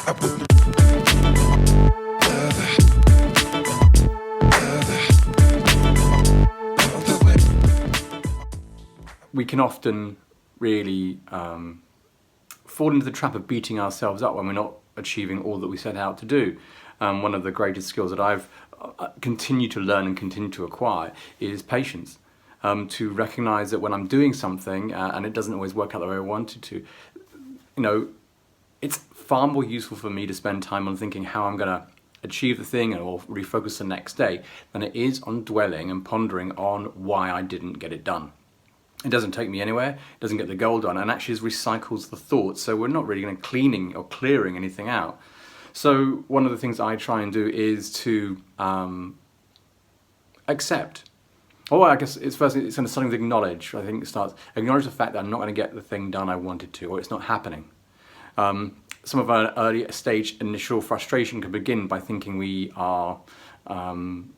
We can often really fall into the trap of beating ourselves up when we're not achieving all that we set out to do. One of the greatest skills that I've continued to learn and continue to acquire is patience. To recognize that when I'm doing something and it doesn't always work out the way I wanted to, it's far more useful for me to spend time on thinking how I'm going to achieve the thing or refocus the next day than it is on dwelling and pondering on why I didn't get it done. It doesn't take me anywhere, it doesn't get the goal done, and actually recycles the thoughts, so we're not really going to cleaning or clearing anything out. So one of the things I try and do is to accept. Oh, I guess it's something to acknowledge. I think it starts, acknowledge the fact that I'm not going to get the thing done I wanted to, or it's not happening. Some of our early stage initial frustration can begin by thinking we are kind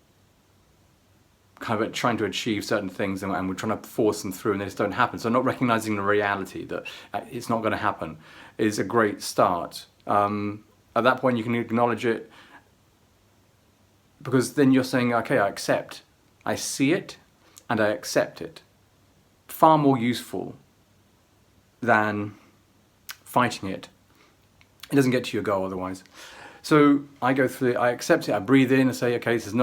of trying to achieve certain things and we're trying to force them through and they just don't happen. So not recognizing the reality that it's not going to happen is a great start. At that point you can acknowledge it, because then you're saying, okay, I accept. I see it and I accept it. Far more useful than fighting it. It doesn't get to your goal otherwise. So I go through it, I accept it, I breathe in and say, okay, this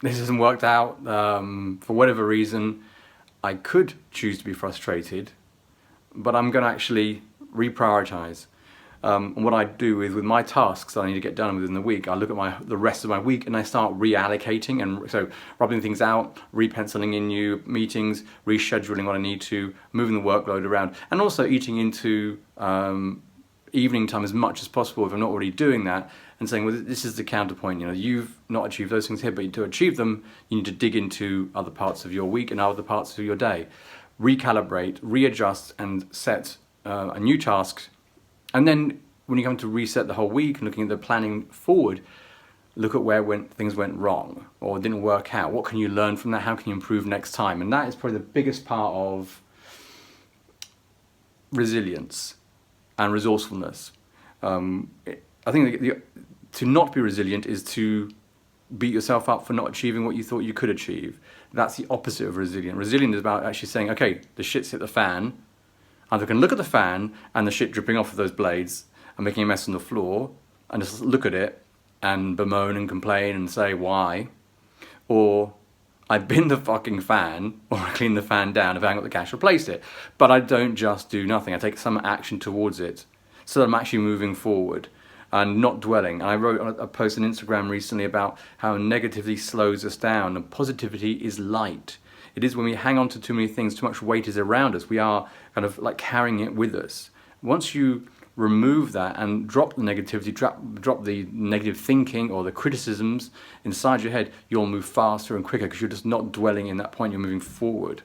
hasn't worked out for whatever reason. I could choose to be frustrated, but I'm going to actually reprioritize. And what I do is with my tasks that I need to get done within the week, I look at the rest of my week and I start reallocating, and so rubbing things out, repenciling in new meetings, rescheduling what I need to, moving the workload around, and also eating into evening time as much as possible if I'm not already doing that, and saying, well, this is the counterpoint, you've not achieved those things here, but to achieve them, you need to dig into other parts of your week and other parts of your day. Recalibrate, readjust, and set a new task. And then when you come to reset the whole week and looking at the planning forward, look at where things went wrong or didn't work out. What can you learn from that? How can you improve next time? And that is probably the biggest part of resilience and resourcefulness. I think to not be resilient is to beat yourself up for not achieving what you thought you could achieve. That's the opposite of resilient. Resilient is about actually saying, okay, the shit's hit the fan. Either can look at the fan and the shit dripping off of those blades and making a mess on the floor and just look at it and bemoan and complain and say why, or I bin the fucking fan, or I clean the fan down if I haven't got the cash, replace it. But I don't just do nothing. I take some action towards it so that I'm actually moving forward and not dwelling. And I wrote a post on Instagram recently about how negativity slows us down and positivity is light. It is when we hang on to too many things, too much weight is around us, we are kind of like carrying it with us. Once you remove that and drop the negativity, drop the negative thinking or the criticisms inside your head, you'll move faster and quicker because you're just not dwelling in that point, you're moving forward.